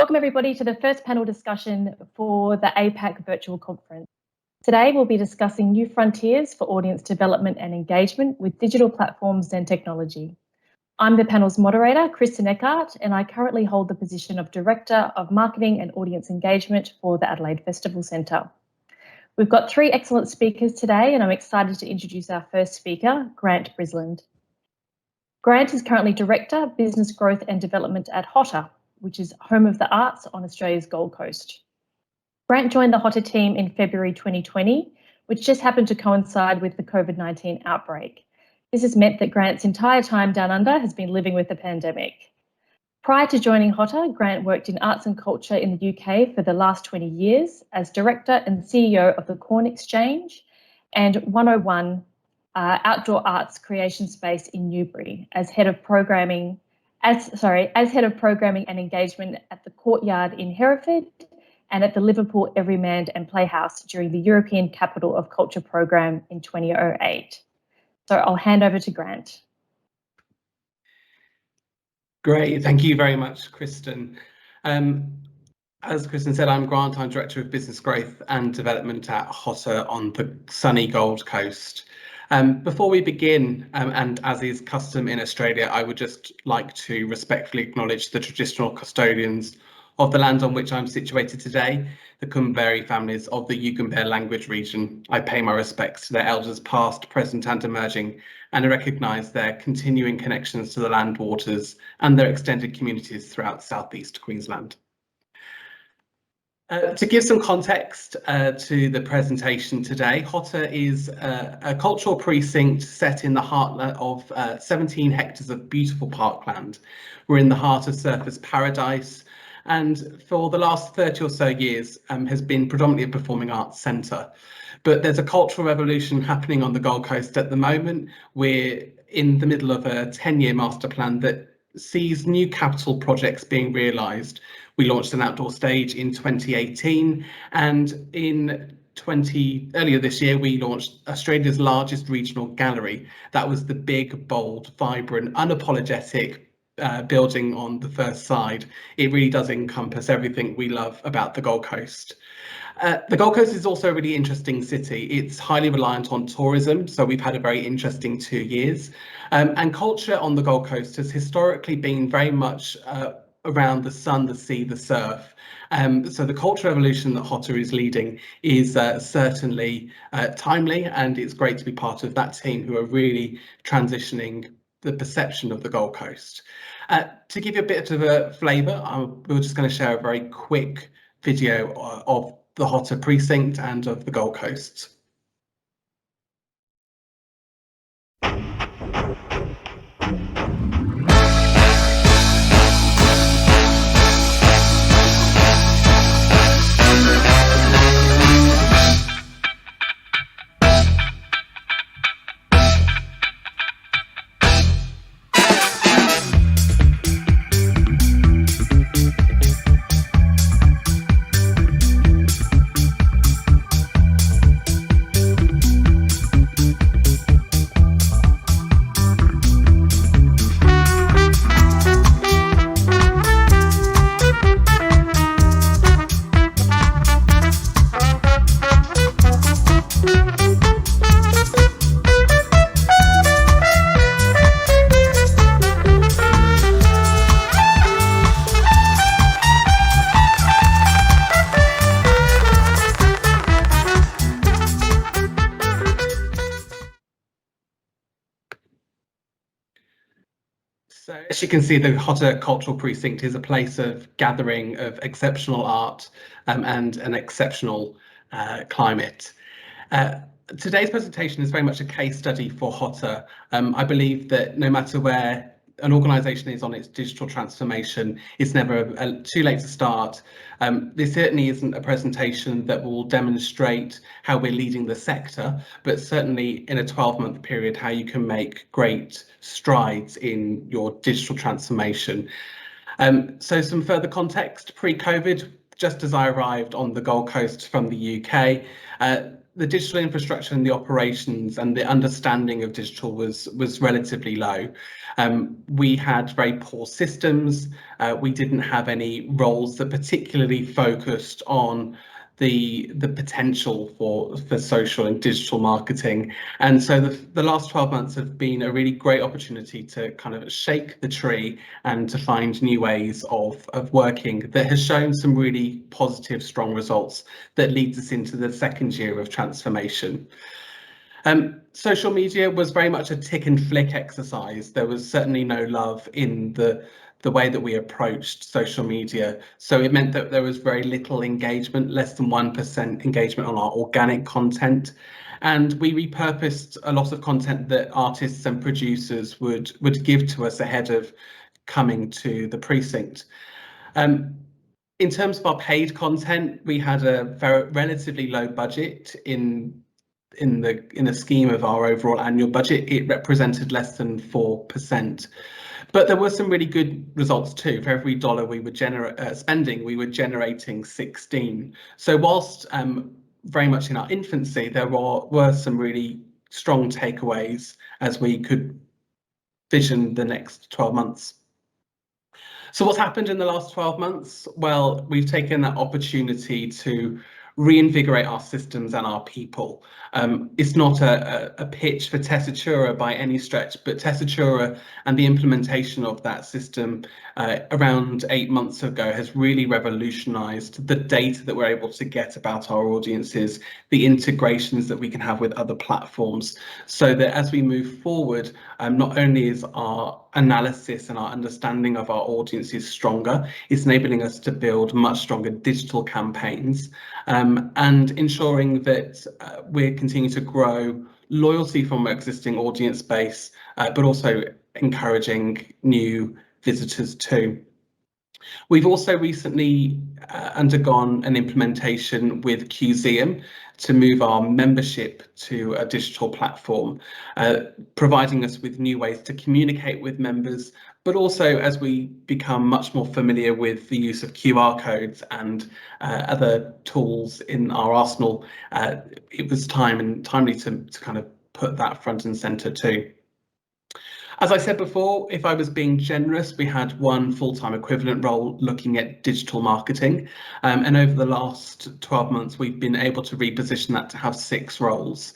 Welcome everybody to the first panel discussion for the APAC virtual conference. Today we'll be discussing new frontiers for audience development and engagement with digital platforms and technology. I'm the panel's moderator, Kristen Eckhardt, and I currently hold the position of Director of Marketing and Audience Engagement for the Adelaide Festival Centre. We've got three excellent speakers today, and I'm excited to introduce our first speaker, Grant Brisland. Grant is currently Director, Business Growth and Development at HOTA, which is Home of the Arts on Australia's Gold Coast. Grant joined the HOTA team in February 2020, which just happened to coincide with the COVID-19 outbreak. This has meant that Grant's entire time down under has been living with the pandemic. Prior to joining HOTA, Grant worked in arts and culture in the UK for the last 20 years as Director and CEO of the Corn Exchange and 101 Outdoor Arts Creation Space in Newbury as head of programming and engagement at the Courtyard in Hereford and at the Liverpool Everyman and Playhouse during the European Capital of Culture program in 2008. So I'll hand over to Grant. Great, thank you very much, Kristen. As Kristen said, I'm Grant. I'm Director of Business Growth and Development at HOTA on the sunny Gold Coast. Before we begin, and as is custom in Australia, I would just like to respectfully acknowledge the traditional custodians of the land on which I'm situated today, the Kumberi families of the Yugambeh language region. I pay my respects to their elders past, present and emerging, and I recognise their continuing connections to the land, waters and their extended communities throughout southeast Queensland. To give some context to the presentation today, HOTA is a cultural precinct set in the heart of 17 hectares of beautiful parkland. We're in the heart of surfers' paradise, and for the last 30 or so years has been predominantly a performing arts centre. But there's a cultural revolution happening on the Gold Coast at the moment. We're in the middle of a 10-year master plan that sees new capital projects being realised. We launched an outdoor stage in 2018, and earlier this year we launched Australia's largest regional gallery. That was the big, bold, vibrant, unapologetic building on the first side. It really does encompass everything we love about the Gold Coast. The Gold Coast is also a really interesting city. It's highly reliant on tourism, so we've had a very interesting 2 years. And culture on the Gold Coast has historically been very much around the sun, the sea, the surf. So the cultural revolution that HOTA is leading is certainly timely, and it's great to be part of that team who are really transitioning the perception of the Gold Coast. To give you a bit of a flavour, we're just going to share a very quick video of the HOTA precinct and of the Gold Coast. So as you can see, the HOTA Cultural Precinct is a place of gathering of exceptional art and an exceptional climate. Today's presentation is very much a case study for HOTA. I believe that no matter where an organisation is on its digital transformation, it's never too late to start. This certainly isn't a presentation that will demonstrate how we're leading the sector, but certainly in a 12-month period, how you can make great strides in your digital transformation. So some further context, pre-COVID, just as I arrived on the Gold Coast from the UK, the digital infrastructure and the operations and the understanding of digital was relatively low. We had very poor systems. We didn't have any roles that particularly focused on the potential for social and digital marketing. And so the last 12 months have been a really great opportunity to kind of shake the tree and to find new ways of working that has shown some really positive, strong results that leads us into the second year of transformation. Social media was very much a tick and flick exercise. There was certainly no love in the way that we approached social media. So it meant that there was very little engagement, less than 1% engagement on our organic content. And we repurposed a lot of content that artists and producers would give to us ahead of coming to the precinct. In terms of our paid content, we had a very relatively low budget in the scheme of our overall annual budget. It represented less than 4%. But there were some really good results too. For every dollar we were spending, we were generating 16. So whilst very much in our infancy, there were some really strong takeaways as we could vision the next 12 months. So what's happened in the last 12 months? Well, we've taken that opportunity to reinvigorate our systems and our people. It's not a pitch for Tessitura by any stretch, but Tessitura and the implementation of that system around 8 months ago has really revolutionized the data that we're able to get about our audiences, the integrations that we can have with other platforms, so that as we move forward, not only is our analysis and our understanding of our audiences stronger, it's enabling us to build much stronger digital campaigns, and ensuring that we're continuing to grow loyalty from our existing audience base, but also encouraging new visitors too. We've also recently undergone an implementation with Museum to move our membership to a digital platform, providing us with new ways to communicate with members, but also as we become much more familiar with the use of QR codes and other tools in our arsenal, it was timely to kind of put that front and centre too. As I said before, if I was being generous, we had one full-time equivalent role looking at digital marketing. And over the last 12 months, we've been able to reposition that to have 6 roles,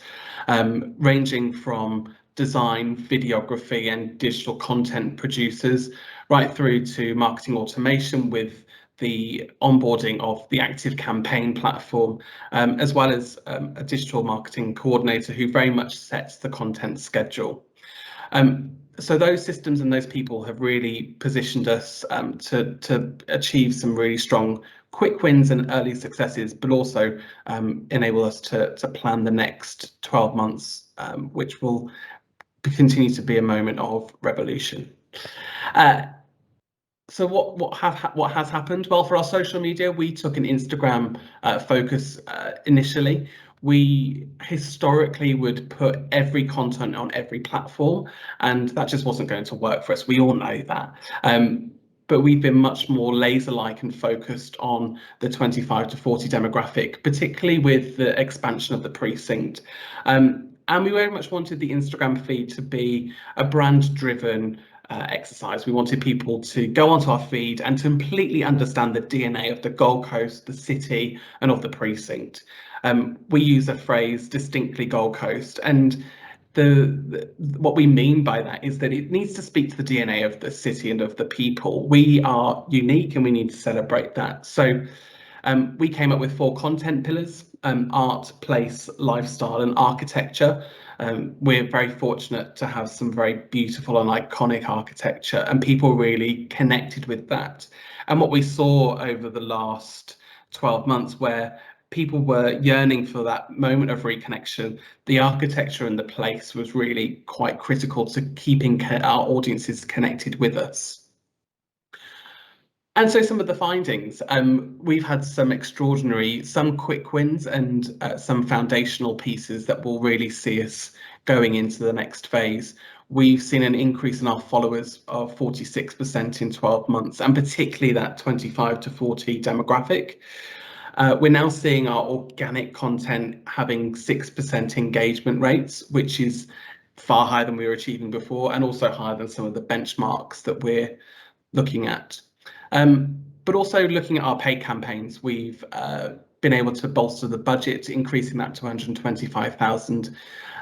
ranging from design, videography and digital content producers, right through to marketing automation with the onboarding of the Active Campaign platform, as well as a digital marketing coordinator who very much sets the content schedule. So those systems and those people have really positioned us to achieve some really strong quick wins and early successes, but also enable us to plan the next 12 months, which will continue to be a moment of revolution. So what has happened? Well, for our social media, we took an Instagram focus initially. We historically would put every content on every platform, and that just wasn't going to work for us. We all know that. But we've been much more laser-like and focused on the 25 to 40 demographic, particularly with the expansion of the precinct. And we very much wanted the Instagram feed to be a brand-driven exercise. We wanted people to go onto our feed and to completely understand the DNA of the Gold Coast, the city, and of the precinct. We use a phrase, distinctly Gold Coast, and what we mean by that is that it needs to speak to the DNA of the city and of the people. We are unique and we need to celebrate that. So we came up with 4 content pillars: art, place, lifestyle, and architecture. We're very fortunate to have some very beautiful and iconic architecture, and people really connected with that. And what we saw over the last 12 months, where people were yearning for that moment of reconnection, the architecture and the place was really quite critical to keeping our audiences connected with us. And so some of the findings, we've had some quick wins and some foundational pieces that will really see us going into the next phase. We've seen an increase in our followers of 46% in 12 months, and particularly that 25 to 40 demographic. We're now seeing our organic content having 6% engagement rates, which is far higher than we were achieving before, and also higher than some of the benchmarks that we're looking at. But also looking at our paid campaigns, we've been able to bolster the budget, increasing that to 125,000.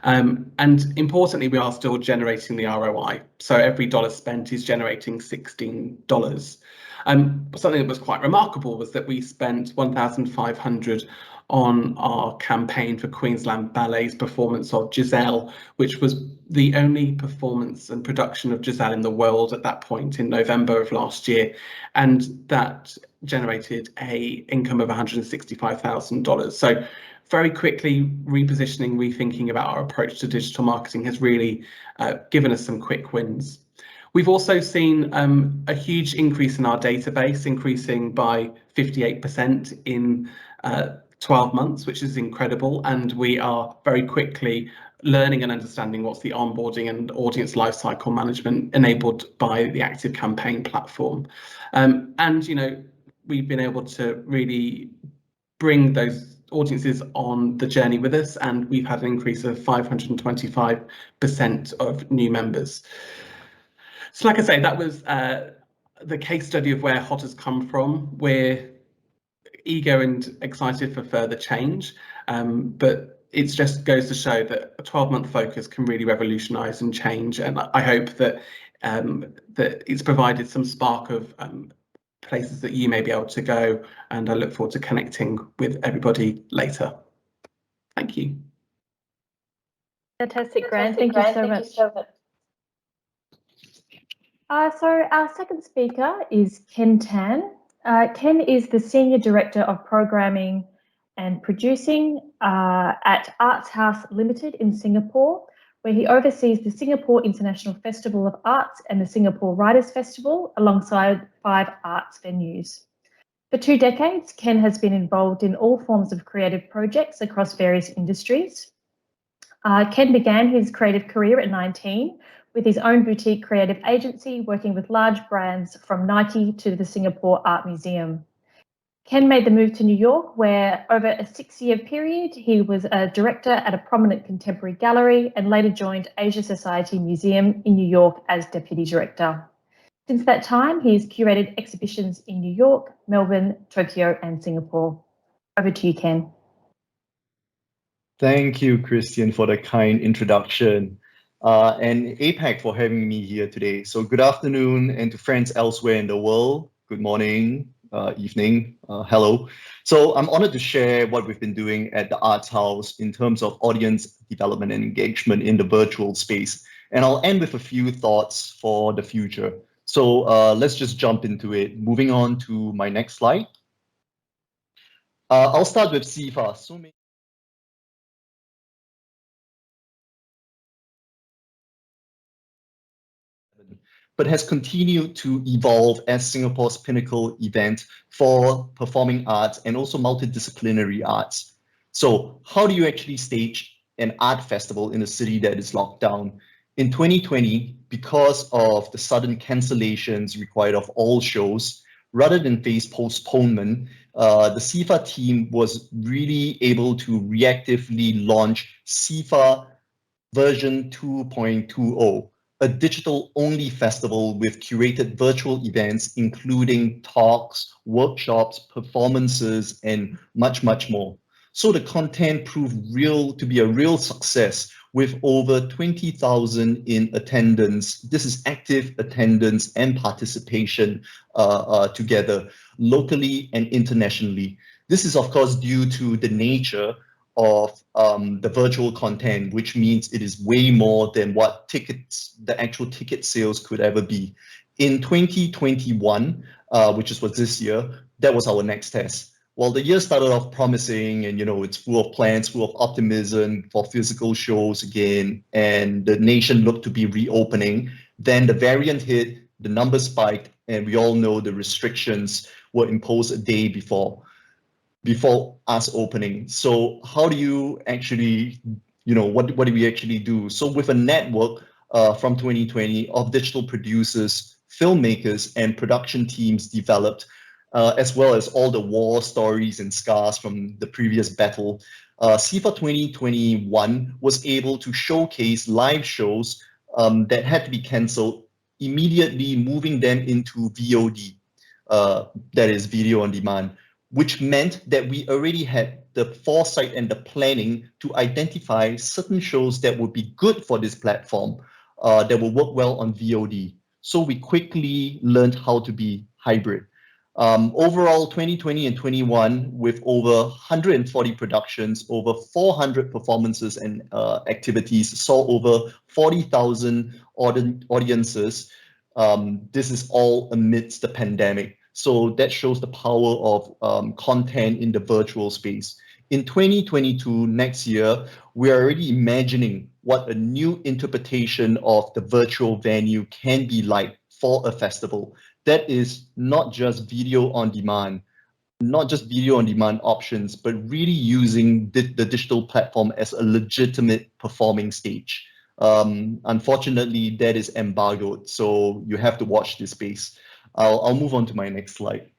And importantly, we are still generating the ROI. So every dollar spent is generating $16. Something that was quite remarkable was that we spent 1,500 on our campaign for Queensland Ballet's performance of Giselle, which was the only performance and production of Giselle in the world at that point in November of last year. And that generated a income of $165,000. So very quickly repositioning, rethinking about our approach to digital marketing has really given us some quick wins. We've also seen a huge increase in our database, increasing by 58% in 12 months, which is incredible. And we are very quickly learning and understanding what's the onboarding and audience lifecycle management enabled by the Active Campaign platform. And, you know, we've been able to really bring those audiences on the journey with us, and we've had an increase of 525% of new members. So like I say, that was the case study of where HOTA's come from. We're eager and excited for further change, but it just goes to show that a 12-month focus can really revolutionise and change. And I hope that that it's provided some spark of places that you may be able to go, and I look forward to connecting with everybody later. Thank you. Fantastic, Grant. Thank you so much. So our second speaker is Ken Tan. Ken is the Senior Director of Programming and Producing at Arts House Limited in Singapore, where he oversees the Singapore International Festival of Arts and the Singapore Writers' Festival, alongside 5 arts venues. For 2 decades, Ken has been involved in all forms of creative projects across various industries. Ken began his creative career at 19 with his own boutique creative agency, working with large brands from Nike to the Singapore Art Museum. Ken made the move to New York, where over a 6-year period, he was a director at a prominent contemporary gallery and later joined Asia Society Museum in New York as deputy director. Since that time, he's curated exhibitions in New York, Melbourne, Tokyo, and Singapore. Over to you, Ken. Thank you, Kristen, for the kind introduction, and APAC for having me here today. So good afternoon, and to friends elsewhere in the world, good morning, evening, hello. So I'm honored to share what we've been doing at the Arts House in terms of audience development and engagement in the virtual space. And I'll end with a few thoughts for the future. So let's just jump into it. Moving on to my next slide. I'll start with SIFA. But has continued to evolve as Singapore's pinnacle event for performing arts and also multidisciplinary arts. So how do you actually stage an art festival in a city that is locked down? In 2020, because of the sudden cancellations required of all shows, rather than face postponement, the SIFA team was really able to reactively launch SIFA version 2.20, a digital-only festival with curated virtual events, including talks, workshops, performances, and much, much more. So the content proved to be a real success, with over 20,000 in attendance. This is active attendance and participation together, locally and internationally. This is, of course, due to the nature of the virtual content, which means it is way more than what the actual ticket sales could ever be. In 2021, which was this year, that was our next test. Well, the year started off promising, and it's full of plans, full of optimism for physical shows again, and the nation looked to be reopening. Then the variant hit, the numbers spiked, and we all know the restrictions were imposed a day before us opening. So how do you actually, what do we actually do? So with a network from 2020 of digital producers, filmmakers, and production teams developed, as well as all the war stories and scars from the previous battle. CIFA 2021 was able to showcase live shows that had to be cancelled, immediately moving them into VOD, that is video on demand, which meant that we already had the foresight and the planning to identify certain shows that would be good for this platform, that will work well on VOD. So we quickly learned how to be hybrid. Overall, 2020 and 21, with over 140 productions, over 400 performances and activities, saw over 40,000 audiences. This is all amidst the pandemic. So that shows the power of content in the virtual space. In 2022, next year, we are already imagining what a new interpretation of the virtual venue can be like for a festival. That is not just video on demand, not just video on demand options, but really using the digital platform as a legitimate performing stage. Unfortunately, that is embargoed, so you have to watch this space. I'll move on to my next slide.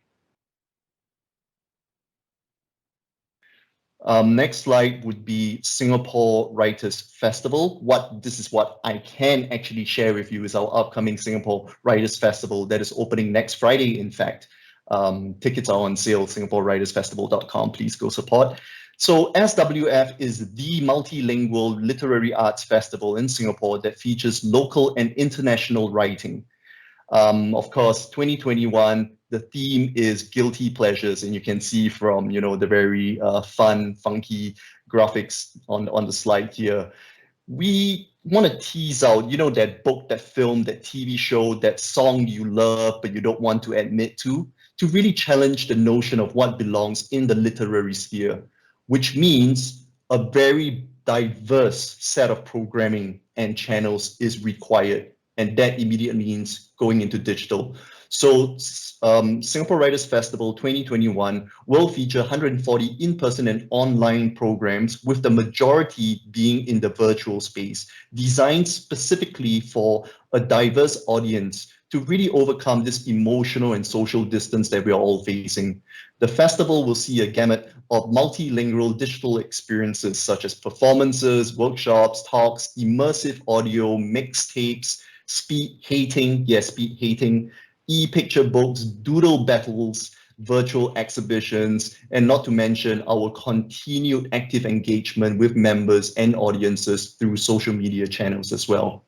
Next slide would be Singapore Writers Festival. This is what I can actually share with you is our upcoming Singapore Writers Festival that is opening next Friday, in fact. Tickets are on sale, singaporewritersfestival.com. Please go support. So SWF is the multilingual literary arts festival in Singapore that features local and international writing. Of course, 2021, the theme is guilty pleasures, and you can see from the very fun, funky graphics on the slide here. We want to tease out, that book, that film, that TV show, that song you love but you don't want to admit to really challenge the notion of what belongs in the literary sphere, which means a very diverse set of programming and channels is required. And that immediately means going into digital. So Singapore Writers Festival 2021 will feature 140 in-person and online programs, with the majority being in the virtual space, designed specifically for a diverse audience to really overcome this emotional and social distance that we are all facing. The festival will see a gamut of multilingual digital experiences such as performances, workshops, talks, immersive audio, mixtapes, speed hating, e-picture books, doodle battles, virtual exhibitions, and not to mention our continued active engagement with members and audiences through social media channels as well.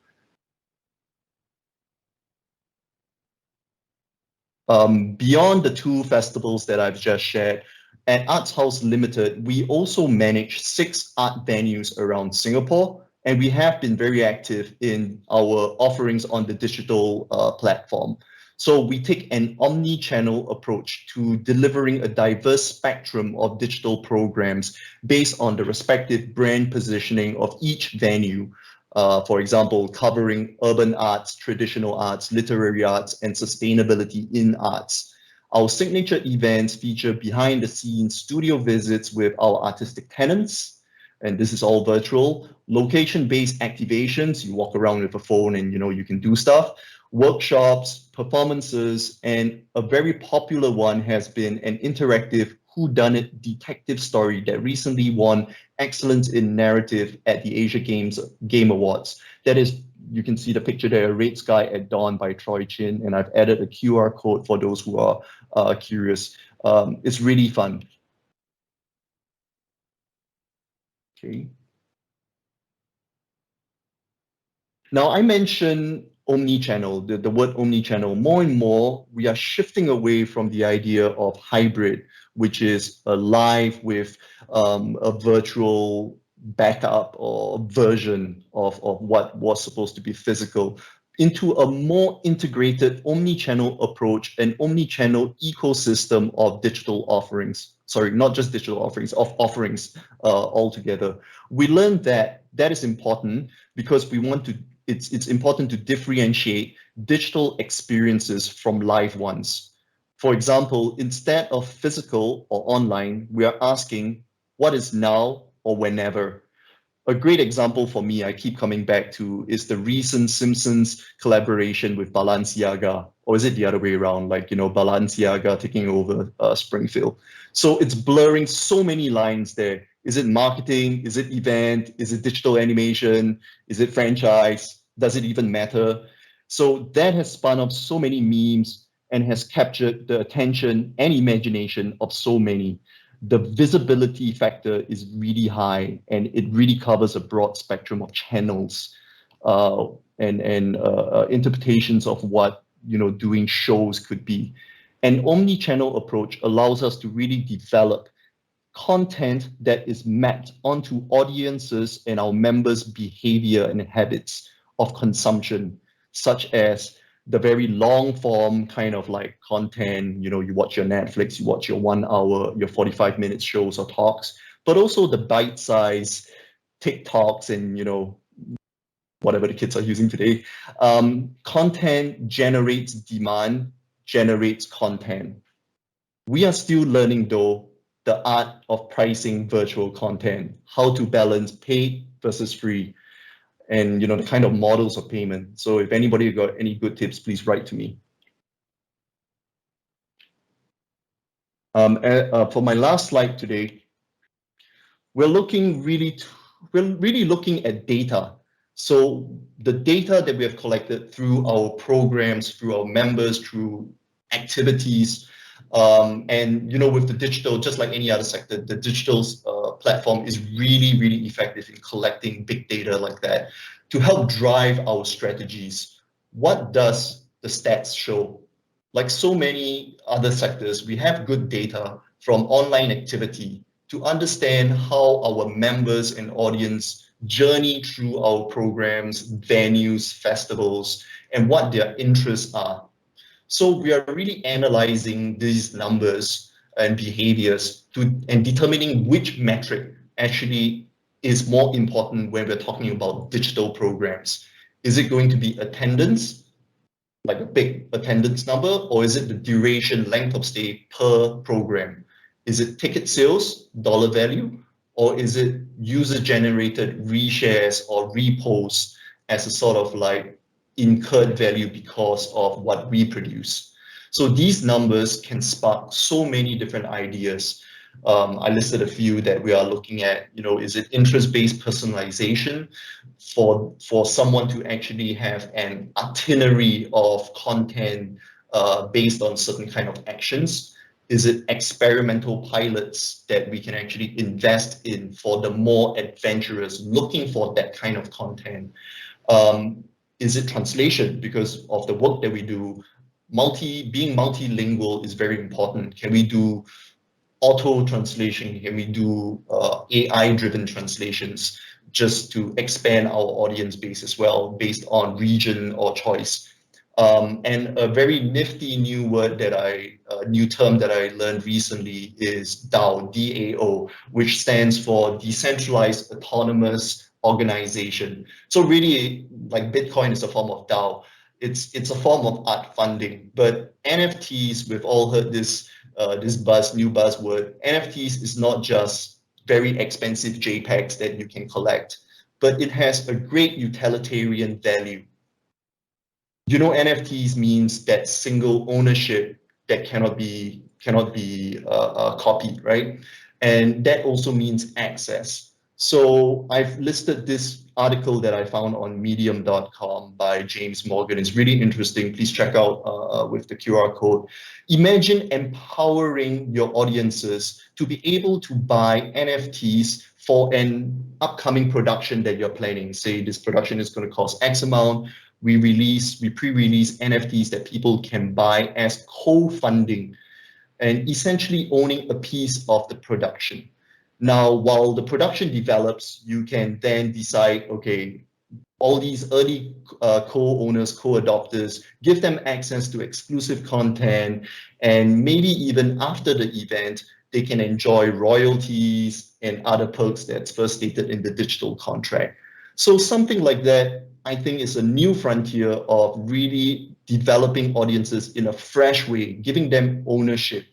Beyond the two festivals that I've just shared, at Arts House Limited, we also manage 6 art venues around Singapore, and we have been very active in our offerings on the digital platform. So we take an omni-channel approach to delivering a diverse spectrum of digital programs based on the respective brand positioning of each venue. For example, covering urban arts, traditional arts, literary arts, and sustainability in arts. Our signature events feature behind-the-scenes studio visits with our artistic tenants, and this is all virtual. Location-based activations, you walk around with a phone and you can do stuff. Workshops, performances, and a very popular one has been an interactive whodunit detective story that recently won Excellence in Narrative at the Asia Game Awards. That is, you can see the picture there, Red Sky at Dawn by Troy Chin, and I've added a QR code for those who are curious. It's really fun. Okay. Now, I mentioned omni-channel, the word omni-channel. More and more, we are shifting away from the idea of hybrid, which is a live with a virtual backup or version of what was supposed to be physical, into a more integrated omni-channel approach, an omni-channel ecosystem of digital offerings. Sorry, not just digital offerings, of offerings altogether. We learned that is important because we want to. It's important to differentiate digital experiences from live ones. For example, instead of physical or online, we are asking what is now or whenever. A great example for me, I keep coming back to, is the recent Simpsons collaboration with Balenciaga, or is it the other way around? Like, Balenciaga taking over Springfield. So it's blurring so many lines there. Is it marketing? Is it event? Is it digital animation? Is it franchise? Does it even matter? So that has spun up so many memes and has captured the attention and imagination of so many. The visibility factor is really high, and it really covers a broad spectrum of channels and interpretations of what doing shows could be. An omni-channel approach allows us to really develop content that is mapped onto audiences and our members' behavior and habits of consumption, such as the very long form kind of like content, you watch your Netflix, you watch your 1 hour, your 45 minute shows or talks, but also the bite size TikToks and, whatever the kids are using today. Content generates demand, generates content. We are still learning though, the art of pricing virtual content, how to balance paid versus free, and the kind of models of payment. So if anybody got any good tips, please write to me. For my last slide today, we're really looking at data. So the data that we have collected through our programs, through our members, through activities, and with the digital, just like any other sector, the digital platform is really effective in collecting big data like that to help drive our strategies. What does the stats show? Like so many other sectors, we have good data from online activity to understand how our members and audience journey through our programs, venues, festivals, and what their interests are. So we are really analyzing these numbers and behaviors and determining which metric actually is more important when we're talking about digital programs. Is it going to be attendance, like a big attendance number, or is it the duration, length of stay per program? Is it ticket sales, dollar value, or is it user-generated reshares or reposts as a sort of like incurred value because of what we produce? So these numbers can spark so many different ideas. I listed a few that we are looking at. Is it interest-based personalization for someone to actually have an itinerary of content based on certain kind of actions? Is it experimental pilots that we can actually invest in for the more adventurous looking for that kind of content? Is it translation? Because of the work that we do, being multilingual is very important. Can we do auto translation? Can we do AI-driven translations just to expand our audience base as well, based on region or choice? And a very nifty new term that I learned recently is DAO, D-A-O, which stands for Decentralized Autonomous Organization. So really, like Bitcoin is a form of DAO. It's a form of art funding, but NFTs, we've all heard this new buzzword. NFTs is not just very expensive JPEGs that you can collect, but it has a great utilitarian value. NFTs means that single ownership that cannot be copied, right? And that also means access. So I've listed this article that I found on medium.com by James Morgan. It's really interesting. Please check out with the QR code. Imagine empowering your audiences to be able to buy NFTs for an upcoming production that you're planning. Say this production is going to cost X amount. We pre-release NFTs that people can buy as co-funding and essentially owning a piece of the production. Now, while the production develops, you can then decide, okay, all these early co-owners, co-adopters, give them access to exclusive content, and maybe even after the event, they can enjoy royalties and other perks that's first stated in the digital contract. So something like that, I think, is a new frontier of really developing audiences in a fresh way, giving them ownership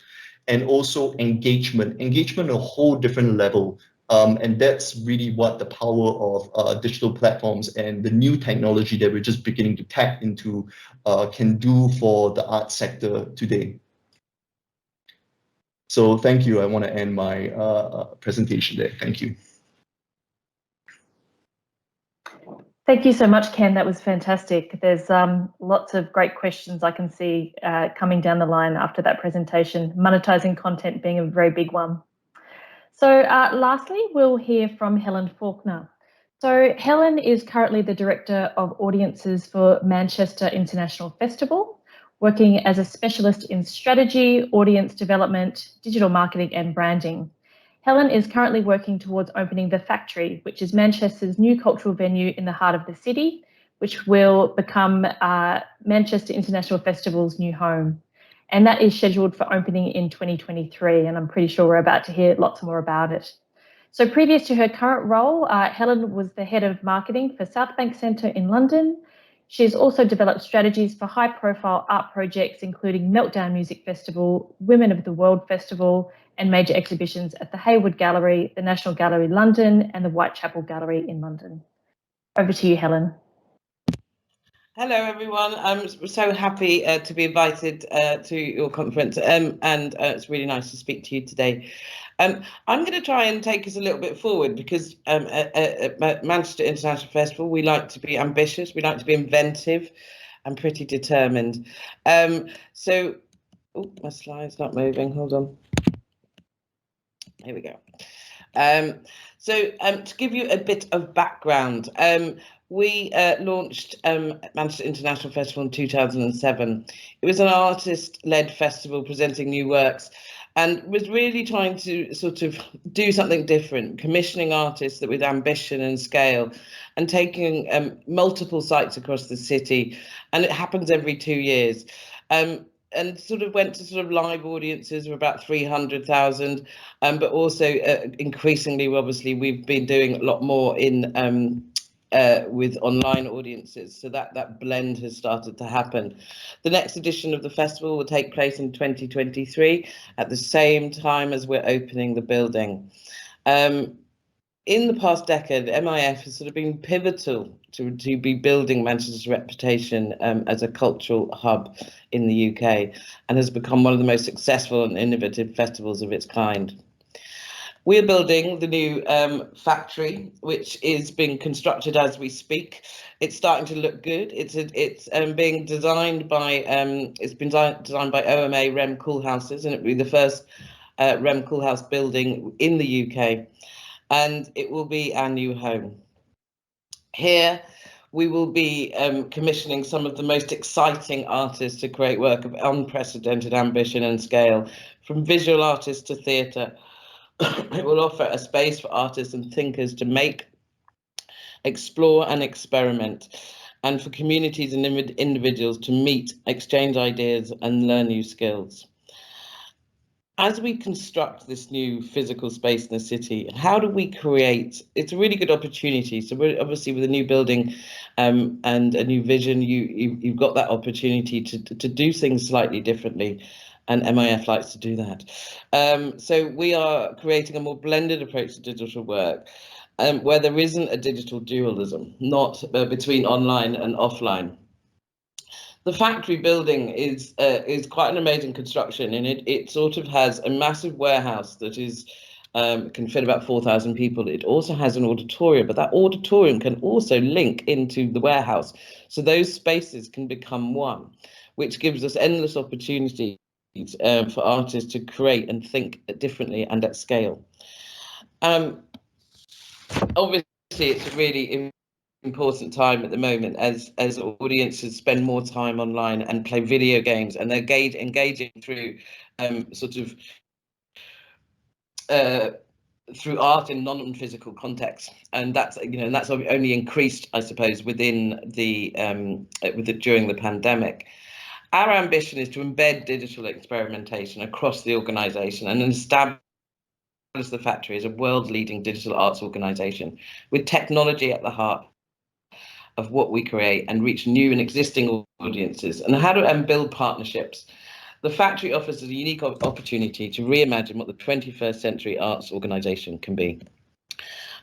and also engagement a whole different level. And that's really what the power of digital platforms and the new technology that we're just beginning to tap into can do for the art sector today. So thank you. I want to end my presentation there. Thank you. Thank you so much, Ken. That was fantastic. There's lots of great questions I can see coming down the line after that presentation, monetizing content being a very big one. So lastly, we'll hear from Helen Faulkner. So Helen is currently the Director of Audiences for Manchester International Festival, working as a specialist in strategy, audience development, digital marketing and branding. Helen is currently working towards opening The Factory, which is Manchester's new cultural venue in the heart of the city, which will become Manchester International Festival's new home. And that is scheduled for opening in 2023, and I'm pretty sure we're about to hear lots more about it. So previous to her current role, Helen was the head of marketing for Southbank Centre in London. She's also developed strategies for high-profile art projects, including Meltdown Music Festival, Women of the World Festival, and major exhibitions at the Hayward Gallery, the National Gallery London, and the Whitechapel Gallery in London. Over to you, Helen. Hello, everyone. I'm so happy to be invited to your conference, and it's really nice to speak to you today. I'm going to try and take us a little bit forward because at Manchester International Festival, we like to be ambitious, we like to be inventive and pretty determined. So, oh, my slide's not moving, hold on. Here we go. To give you a bit of background, we launched Manchester International Festival in 2007. It was an artist-led festival presenting new works and was really trying to sort of do something different, commissioning artists that with ambition and scale and taking multiple sites across the city. And it happens every 2 years. And sort of went to sort of live audiences of about 300,000, but also increasingly, obviously, we've been doing a lot more in with online audiences. So that blend has started to happen. The next edition of the festival will take place in 2023 at the same time as we're opening the building. In the past decade, MIF has sort of been pivotal to be building Manchester's reputation as a cultural hub in the UK and has become one of the most successful and innovative festivals of its kind. We're building the new factory, which is being constructed as we speak. It's starting to look good. It's being designed by designed by OMA Rem Koolhaases, and it will be the first Rem Koolhaas building in the UK, and it will be our new home. Here, we will be commissioning some of the most exciting artists to create work of unprecedented ambition and scale, from visual artists to theatre. It will offer a space for artists and thinkers to make, explore and experiment, and for communities and individuals to meet, exchange ideas and learn new skills. As we construct this new physical space in the city, how do we create? It's a really good opportunity. So we're obviously with a new building and a new vision, you've got that opportunity to do things slightly differently. And MIF likes to do that. So we are creating a more blended approach to digital work, where there isn't a digital dualism, not between online and offline. The factory building is quite an amazing construction, and it sort of has a massive warehouse that is can fit about 4,000 people. It also has an auditorium, but that auditorium can also link into the warehouse. So those spaces can become one, which gives us endless opportunities for artists to create and think differently and at scale. Obviously, it's a really important time at the moment as audiences spend more time online and play video games, and they're engaging through through art in non-physical contexts, and that's that's only increased, I suppose, within the during the pandemic. Our ambition is to embed digital experimentation across the organisation and establish the factory as a world-leading digital arts organisation with technology at the heart of what we create and reach new and existing audiences. And how to build partnerships. The factory offers a unique opportunity to reimagine what the 21st century arts organisation can be.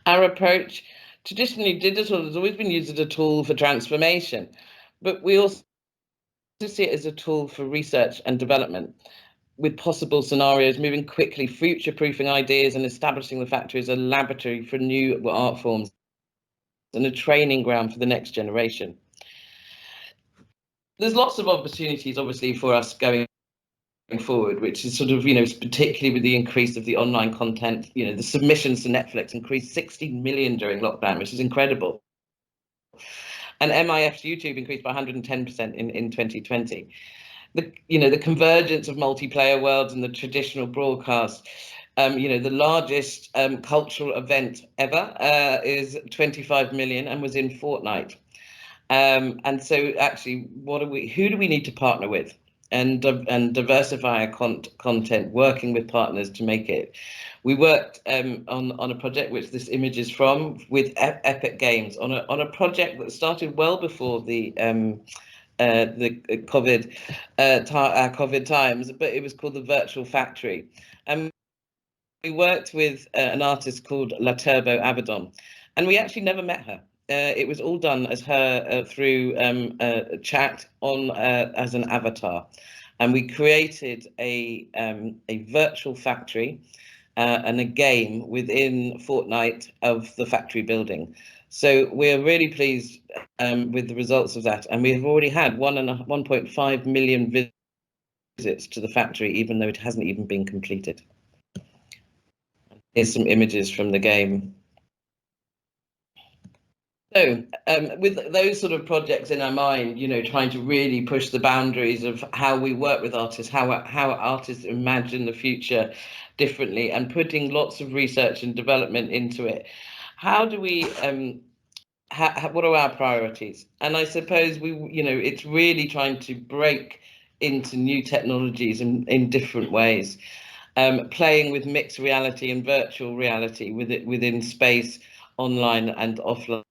Our approach, traditionally digital, has always been used as a tool for transformation, but we also see it as a tool for research and development, with possible scenarios, moving quickly, future-proofing ideas and establishing the factory as a laboratory for new art forms and a training ground for the next generation. There's lots of opportunities, obviously, for us going forward, which is sort of, particularly with the increase of the online content, the submissions to Netflix increased 60 million during lockdown, which is incredible. And MIF's YouTube increased by 110% in 2020. The convergence of multiplayer worlds and the traditional broadcast, the largest cultural event ever is 25 million and was in Fortnite. And so actually, who do we need to partner with and diversify our content, working with partners to make it? We worked on a project which this image is from with Epic Games on a project that started well before the COVID times, but it was called the Virtual Factory. And we worked with an artist called La Turbo Abaddon, and we actually never met her. It was all done as her through a chat on as an avatar, and we created a virtual factory and a game within Fortnite of the factory building. So we're really pleased with the results of that, and we have already had 1.5 million visits to the factory, even though it hasn't even been completed. Here's some images from the game. So with those sort of projects in our mind, trying to really push the boundaries of how we work with artists, how artists imagine the future differently, and putting lots of research and development into it. How do we, what are our priorities? And I suppose it's really trying to break into new technologies in different ways, playing with mixed reality and virtual reality within space, online and offline.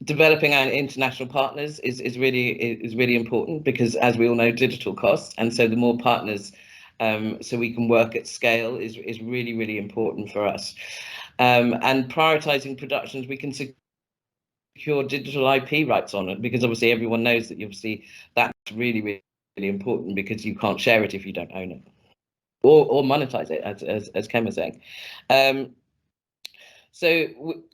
Developing our international partners is really important, because, as we all know, digital costs, and so the more partners so we can work at scale is really important for us. And prioritizing productions we can secure digital IP rights on it, because obviously everyone knows that that's really important, because you can't share it if you don't own it or monetize it, as Ken was saying. So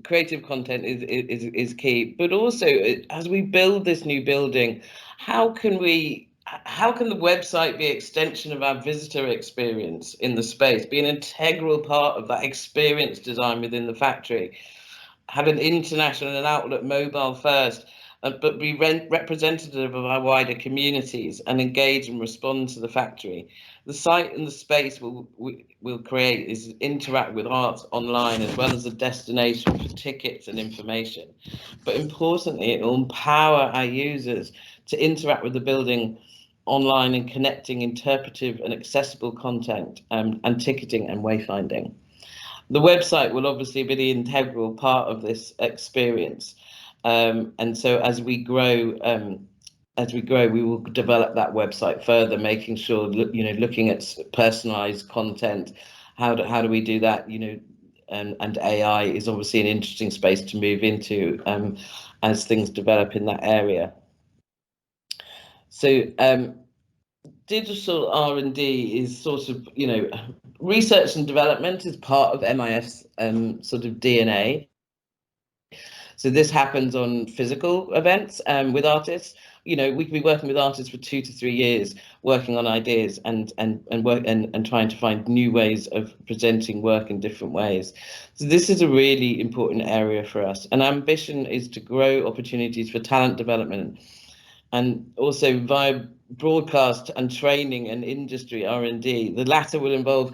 creative content is key, but also as we build this new building, how can the website be an extension of our visitor experience in the space, be an integral part of that experience design within the factory, have an international and outlook mobile first, but be representative of our wider communities and engage and respond to the factory. The site and the space we'll create is interact with art online, as well as a destination for tickets and information. But importantly, it will empower our users to interact with the building online and connecting interpretive and accessible content and ticketing and wayfinding. The website will obviously be the integral part of this experience. And so as we grow, we will develop that website further, making sure, looking at personalized content. How do we do that? And AI is obviously an interesting space to move into as things develop in that area. So digital R&D is sort of, research and development is part of MIF's sort of DNA. So this happens on physical events with artists. We can be working with artists for 2 to 3 years, working on ideas and trying to find new ways of presenting work in different ways. So this is a really important area for us. And our ambition is to grow opportunities for talent development, and also via broadcast and training and industry R&D. The latter will involve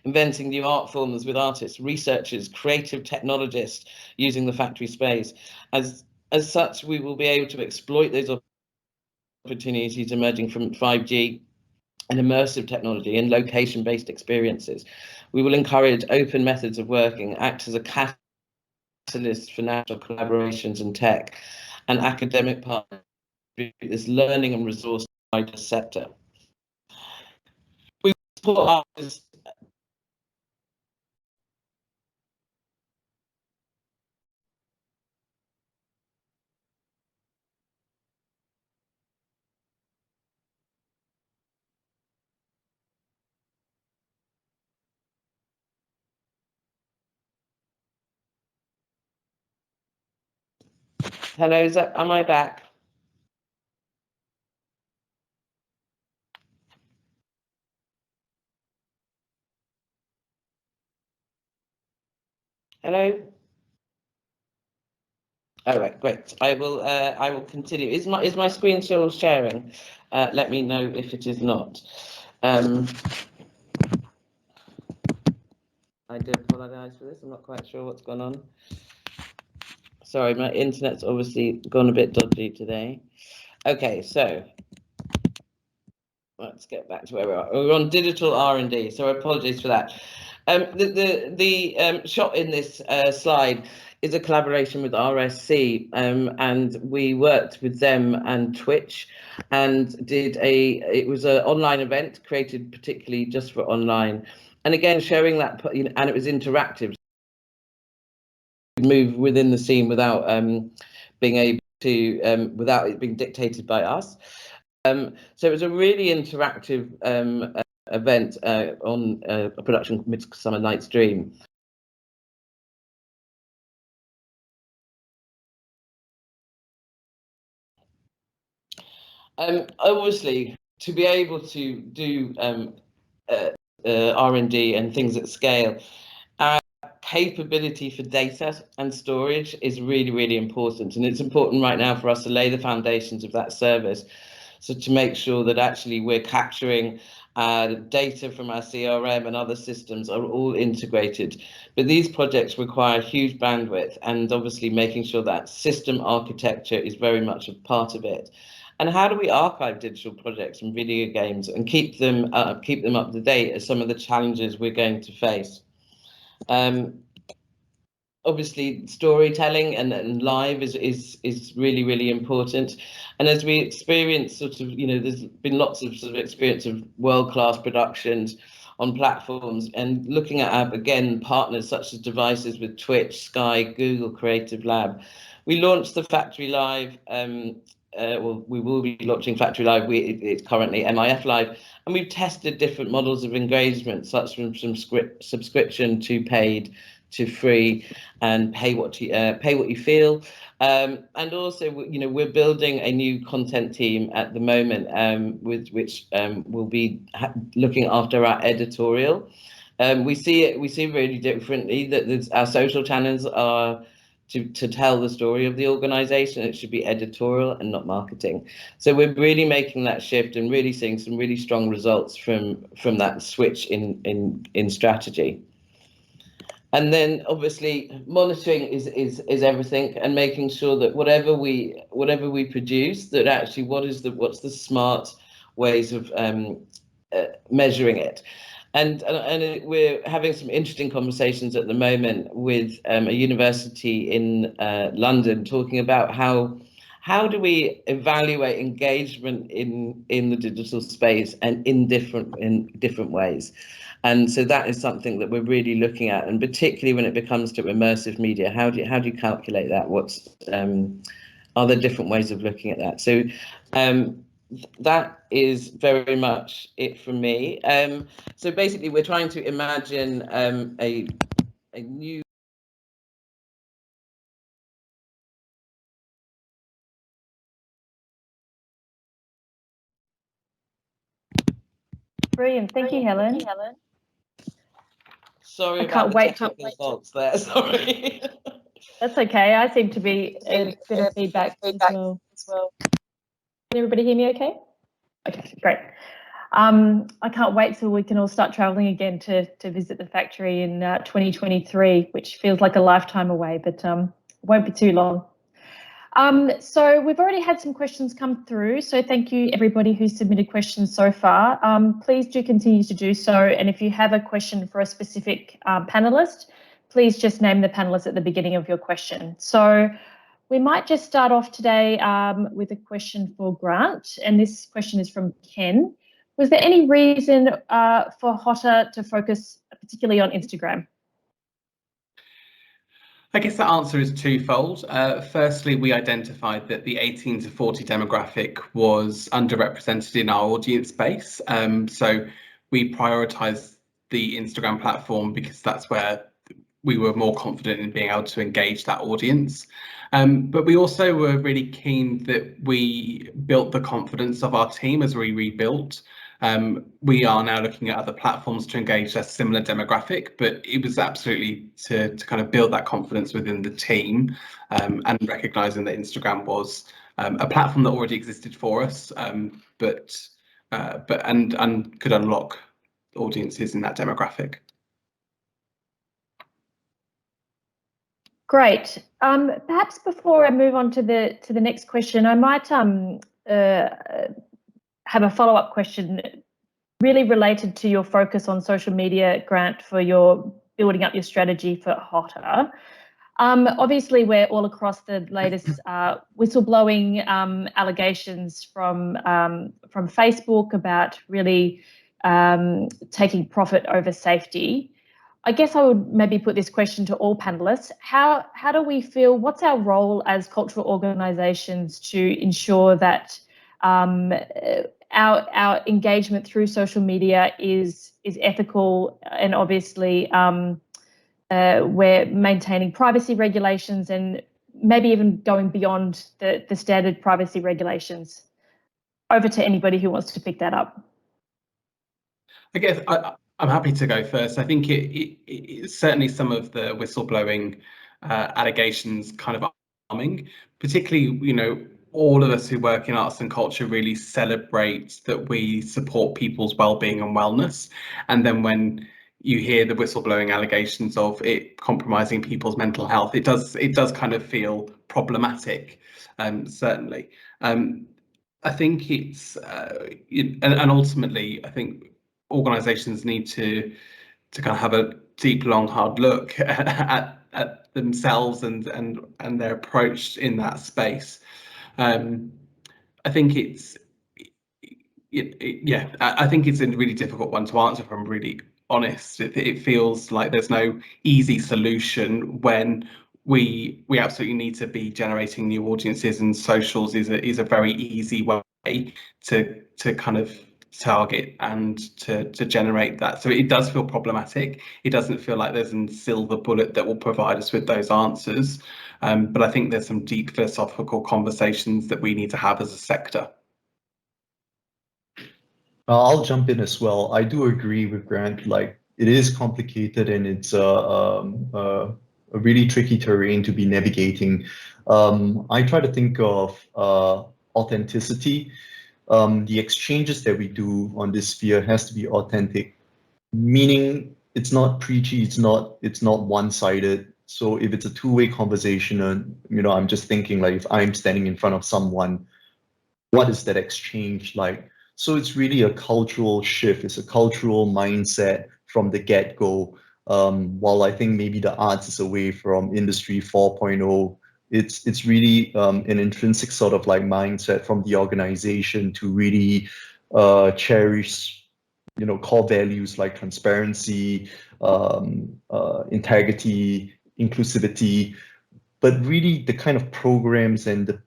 inventing new art forms with artists, researchers, creative technologists using the factory space. As such, we will be able to exploit those opportunities emerging from 5G and immersive technology and location-based experiences. We will encourage open methods of working, act as a catalyst for national collaborations in tech, and academic partners, this learning and resource wider sector. We support artists Hello, am I back? Hello? All right, great. I will continue. Is my screen still sharing? Let me know if it is not. I do apologise for this. I'm not quite sure what's gone on. Sorry, my internet's obviously gone a bit dodgy today. Okay, so let's get back to where we are. We're on digital R&D, so apologies for that. The shot in this slide is a collaboration with RSC, and we worked with them and Twitch, and it was an online event created particularly just for online, and again showing that, and it was interactive. Move within the scene without being able to, without it being dictated by us. So it was a really interactive event on a production Midsummer Night's Dream. Obviously, to be able to do R&D and things at scale, our capability for data and storage is really, really important. And it's important right now for us to lay the foundations of that service. So to make sure that actually we're capturing data from our CRM and other systems are all integrated. But these projects require huge bandwidth, and obviously making sure that system architecture is very much a part of it. And how do we archive digital projects and video games and keep them up to date as some of the challenges we're going to face? Obviously, storytelling and live is really, really important. And as we experience there's been lots of experience of world-class productions on platforms, and looking at our, again, partners such as devices with Twitch, Sky, Google Creative Lab. We launched the Factory Live, well, we will be launching Factory Live, it's currently MIF Live, and we've tested different models of engagement, such from subscription to paid to free, and pay what you feel. And also, we're building a new content team at the moment, with which will be looking after our editorial. We see really differently that our social channels are to tell the story of the organization. It should be editorial and not marketing. So we're really making that shift and really seeing some really strong results from that switch in strategy. And then obviously monitoring is everything, and making sure that whatever we produce, that actually what's the smart ways of measuring it. And we're having some interesting conversations at the moment with a university in London, talking about how do we evaluate engagement in the digital space and in different ways. And so that is something that we're really looking at, and particularly when it becomes to immersive media, how do you calculate that? What's are there different ways of looking at that? So that is very much it from me. So basically, we're trying to imagine a new. Brilliant. Thank you, Helen. Sorry I about can't the wait technical faults there. Sorry. That's okay. I seem to be a bit of feedback as well. Can everybody hear me okay? Okay, great. I can't wait till we can all start traveling again to visit the factory in 2023, which feels like a lifetime away, but won't be too long. So we've already had some questions come through, so thank you everybody who's submitted questions so far. Please do continue to do so, and if you have a question for a specific panelist, please just name the panelist at the beginning of your question. So we might just start off today with a question for Grant, and this question is from Ken. Was there any reason for HOTA to focus particularly on Instagram? I guess the answer is twofold. Firstly, we identified that the 18 to 40 demographic was underrepresented in our audience base. So we prioritised the Instagram platform because that's where we were more confident in being able to engage that audience. But we also were really keen that we built the confidence of our team as we rebuilt. We are now looking at other platforms to engage a similar demographic, but it was absolutely to kind of build that confidence within the team, and recognizing that Instagram was a platform that already existed for us, but could unlock audiences in that demographic. Great. Perhaps before I move on to the next question, I might have a follow-up question really related to your focus on social media, Grant, for your building up your strategy for HOTA. Obviously, we're all across the latest whistleblowing allegations from Facebook about really taking profit over safety. I guess I would maybe put this question to all panelists. How do we feel, what's our role as cultural organisations to ensure that our engagement through social media is ethical, and obviously we're maintaining privacy regulations and maybe even going beyond the standard privacy regulations? Over to anybody who wants to pick that up. I guess I'm happy to go first. I think it certainly some of the whistleblowing allegations kind of alarming, particularly, you know, all of us who work in arts and culture really celebrate that we support people's well-being and wellness. And then when you hear the whistleblowing allegations of it compromising people's mental health, it does kind of feel problematic, certainly. I think it's and ultimately I think organisations need to kind of have a deep, long, hard look at themselves and their approach in that space. I think it's I think it's a really difficult one to answer, if I'm really honest. It feels like there's no easy solution when we absolutely need to be generating new audiences, and socials is a very easy way to kind of target and to generate that. So it does feel problematic. It doesn't feel like there's a silver bullet that will provide us with those answers. But I think there's some deep philosophical conversations that we need to have as a sector. I'll jump in as well. I do agree with Grant. Like, it is complicated and it's a really tricky terrain to be navigating. I try to think of authenticity. The exchanges that we do on this sphere has to be authentic, meaning it's not preachy, it's not one-sided. So if it's a two-way conversation, and you know, I'm just thinking, like, if I'm standing in front of someone, what is that exchange like? So it's really a cultural shift. It's a cultural mindset from the get-go. While I think maybe the arts is away from Industry 4.0, it's really an intrinsic sort of like mindset from the organization to really cherish, you know, core values like transparency, integrity, inclusivity, but really the kind of programs and the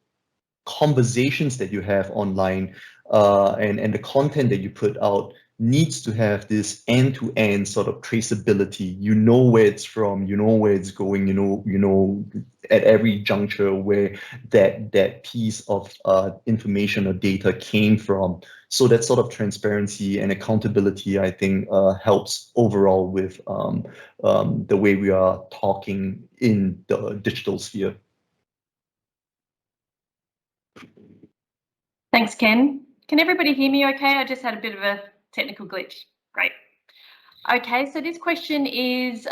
conversations that you have online and the content that you put out needs to have this end-to-end sort of traceability. You know where it's from, you know where it's going, you know at every juncture where that piece of information or data came from. So that sort of transparency and accountability, I think, helps overall with the way we are talking in the digital sphere. Thanks, Ken. Can everybody hear me okay? I just had a bit of a technical glitch. Great. Okay, so this question is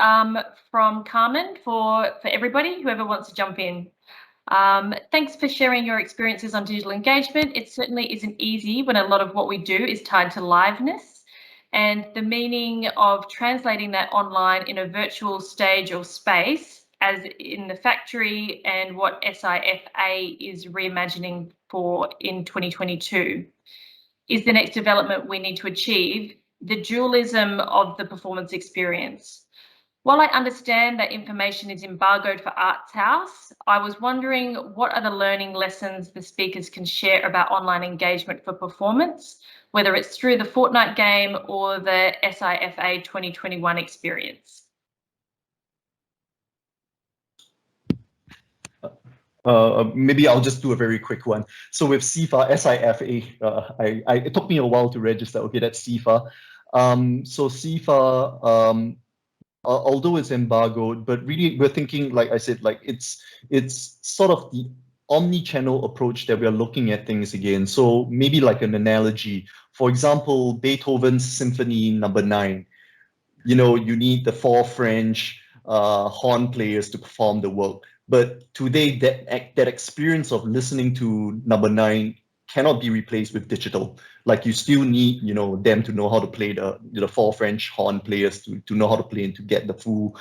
from Carmen for everybody, whoever wants to jump in. Thanks for sharing your experiences on digital engagement. It certainly isn't easy when a lot of what we do is tied to liveness, and the meaning of translating that online in a virtual stage or space, as in the factory, and what SIFA is reimagining for in 2022, is the next development we need to achieve, the dualism of the performance experience. While I understand that information is embargoed for Arts House, I was wondering, what are the learning lessons the speakers can share about online engagement for performance, whether it's through the Fortnite game or the SIFA 2021 experience? Maybe I'll just do a very quick one. So with SIFA, SIFA, it took me a while to register. Okay, that's SIFA. So SIFA, although it's embargoed, but really we're thinking, like I said, like it's sort of the omni-channel approach that we're looking at things again. So maybe like an analogy, for example, Beethoven's Symphony No. 9. You know, you need the 4 French horn players to perform the work. But today, that experience of listening to No. 9 cannot be replaced with digital. Like you still need, you know, them to know how to play the 4 French horn players to know how to play and to get the full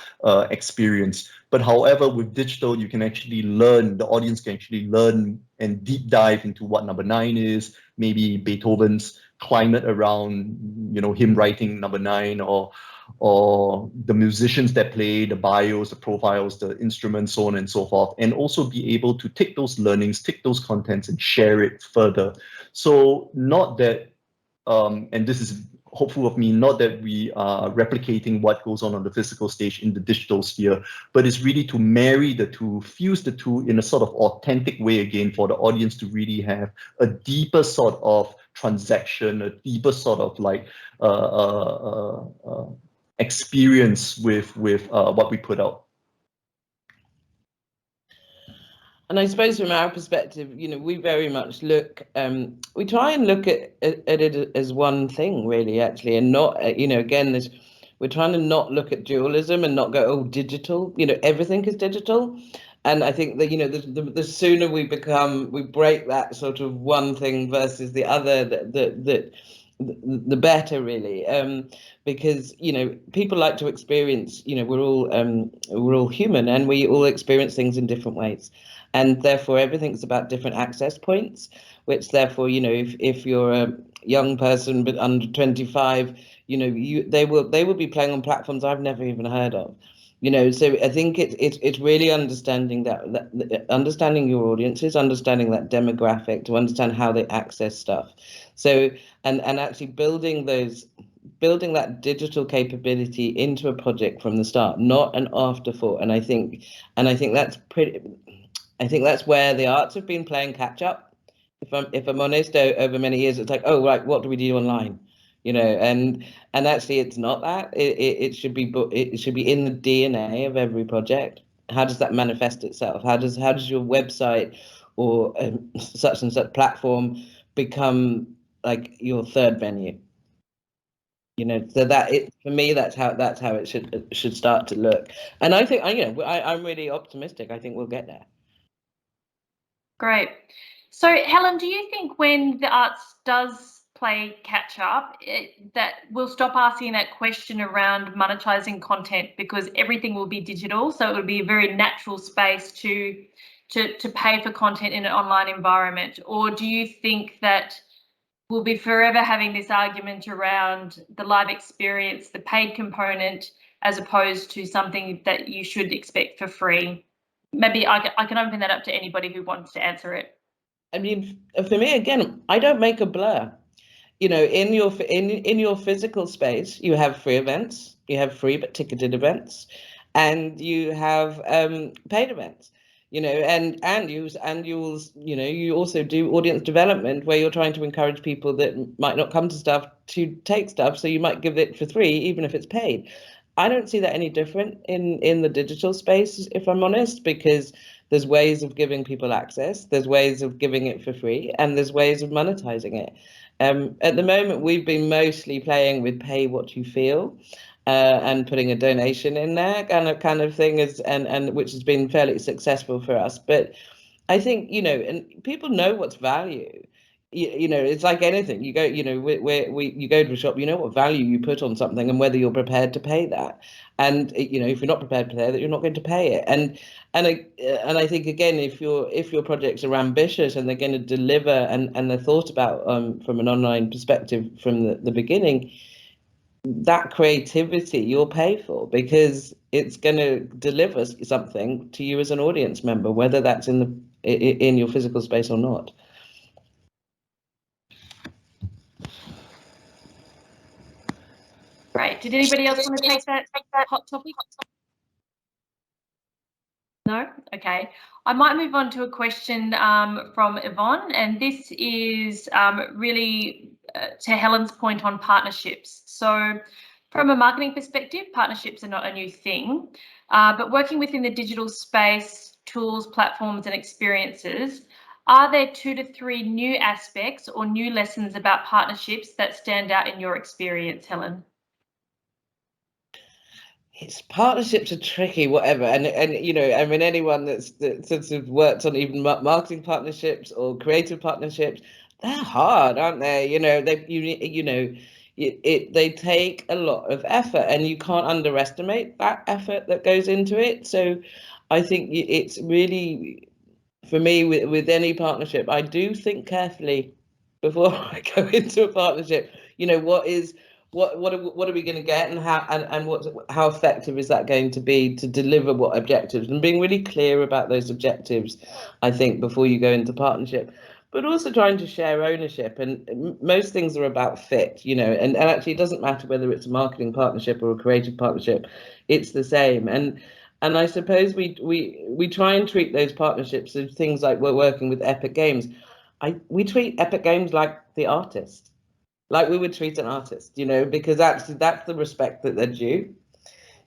experience. But however, with digital, you can actually learn, the audience can actually learn and deep dive into what No. 9 is, maybe Beethoven's climate around, you know, him writing No. 9, or the musicians that play, the bios, the profiles, the instruments, so on and so forth, and also be able to take those learnings, take those contents and share it further. So not that, and this is hopeful of me, not that we are replicating what goes on the physical stage in the digital sphere, but it's really to marry the two, fuse the two in a sort of authentic way again for the audience to really have a deeper sort of transaction, a deeper sort of like experience with what we put out. And I suppose from our perspective, you know, we very much look, we try and look at it as one thing, really, actually, and not, you know, again, we're trying to not look at dualism and not go, oh, digital, you know, everything is digital. And I think that, you know, the sooner we break that sort of one thing versus the other, the better, really, because, you know, people like to experience, you know, we're all human and we all experience things in different ways. And therefore, everything's about different access points, which therefore, you know, if you're a young person but under 25, you know, they will be playing on platforms I've never even heard of, you know. So I think it's really understanding that understanding your audiences, understanding that demographic, to understand how they access stuff. So and actually building that digital capability into a project from the start, not an afterthought. And I think that's pretty. I think that's where the arts have been playing catch up. If I'm honest, over many years, it's like, oh right, what do we do online, you know? And actually, it's not that. It should be in the DNA of every project. How does that manifest itself? How does your website or such and such platform become like your third venue? You know, so for me, that's how it should start to look. And I think I'm really optimistic. I think we'll get there. Great. So, Helen, do you think when the arts does play catch up, that we'll stop asking that question around monetizing content because everything will be digital? So it would be a very natural space to pay for content in an online environment, or do you think that we'll be forever having this argument around the live experience, the paid component, as opposed to something that you should expect for free? Maybe I can open that up to anybody who wants to answer it. I mean, for me, again, I don't make a blur. You know, in your physical space, you have free events, you have free but ticketed events, and you have paid events. You know, and you also do audience development where you're trying to encourage people that might not come to stuff to take stuff. So you might give it for free, even if it's paid. I don't see that any different in the digital space, if I'm honest, because there's ways of giving people access, there's ways of giving it for free, and there's ways of monetizing it. At the moment, we've been mostly playing with pay what you feel, and putting a donation in there, kind of thing, and which has been fairly successful for us. But I think, you know, and people know what's value. You know, it's like anything. You go, you know, you go to a shop, you know what value you put on something and whether you're prepared to pay that. And you know, if you're not prepared to pay that, you're not going to pay it. And I think again, if your projects are ambitious and they're going to deliver and they're thought about from an online perspective from the beginning, that creativity you'll pay for because it's going to deliver something to you as an audience member, whether that's in your physical space or not. Great. Did anybody else want to take that hot topic? No? Okay. I might move on to a question from Yvonne, and this is really to Helen's point on partnerships. So from a marketing perspective, partnerships are not a new thing, but working within the digital space, tools, platforms and experiences, are there 2 to 3 new aspects or new lessons about partnerships that stand out in your experience, Helen? It's partnerships are tricky, whatever, and you know, I mean, anyone that sort of worked on even marketing partnerships or creative partnerships, they're hard, aren't they? You know, they take a lot of effort, and you can't underestimate that effort that goes into it. So, I think it's really, for me, with any partnership, I do think carefully before I go into a partnership. You know, what are we going to get, and how effective is that going to be to deliver what objectives, and being really clear about those objectives, I think, before you go into partnership, but also trying to share ownership. And most things are about fit, you know, and actually it doesn't matter whether it's a marketing partnership or a creative partnership, it's the same. And I suppose we try and treat those partnerships as things like we're working with Epic Games. We treat Epic Games like the artist. Like we would treat an artist, you know, because actually that's the respect that they're due.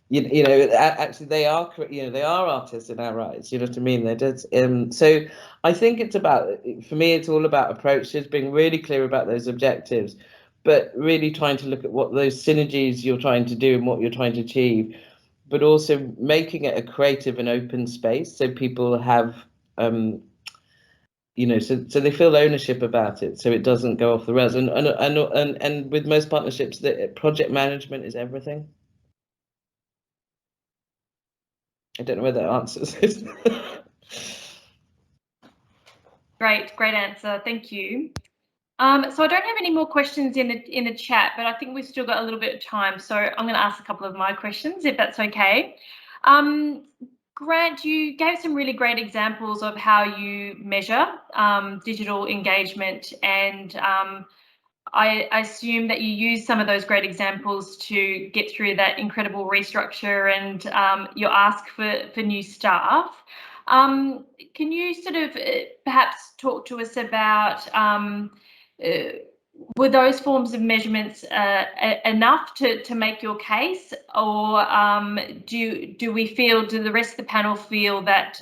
You know, actually they are, you know, they are artists in our eyes. You know what I mean? They're just, so I think it's about, for me, it's all about approaches, being really clear about those objectives, but really trying to look at what those synergies you're trying to do and what you're trying to achieve, but also making it a creative and open space so people have, you know, so they feel ownership about it, so it doesn't go off the rails. And with most partnerships, the project management is everything. I don't know whether that answers it. Great answer. Thank you. So I don't have any more questions in the chat, but I think we've still got a little bit of time. So I'm going to ask a couple of my questions, if that's okay. Grant, you gave some really great examples of how you measure digital engagement, and I assume that you use some of those great examples to get through that incredible restructure and your ask for new staff. Can you sort of perhaps talk to us about were those forms of measurements enough to make your case, or do the rest of the panel feel that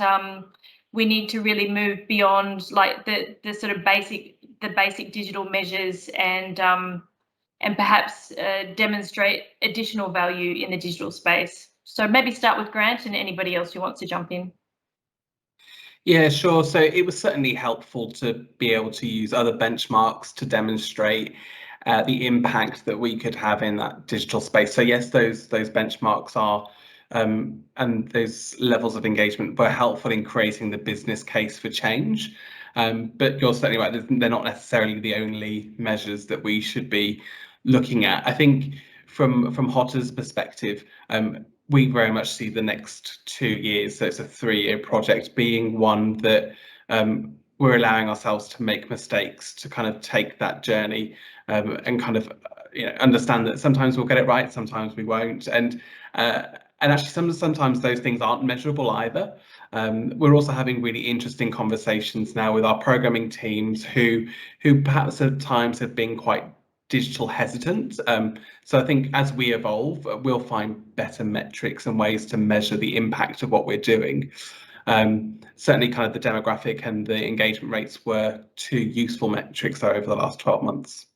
we need to really move beyond like the sort of basic digital measures and perhaps demonstrate additional value in the digital space? So maybe start with Grant and anybody else who wants to jump in. Yeah, sure. So it was certainly helpful to be able to use other benchmarks to demonstrate the impact that we could have in that digital space. So yes, those benchmarks are and those levels of engagement were helpful in creating the business case for change. But you're certainly right, they're not necessarily the only measures that we should be looking at. I think from HOTA's perspective, we very much see the next 2 years, so it's a 3-year project, being one that we're allowing ourselves to make mistakes, to kind of take that journey and kind of understand that sometimes we'll get it right, sometimes we won't, and actually sometimes those things aren't measurable either. We're also having really interesting conversations now with our programming teams who perhaps at times have been quite digital hesitant. So I think as we evolve, we'll find better metrics and ways to measure the impact of what we're doing. Certainly kind of the demographic and the engagement rates were 2 useful metrics over the last 12 months.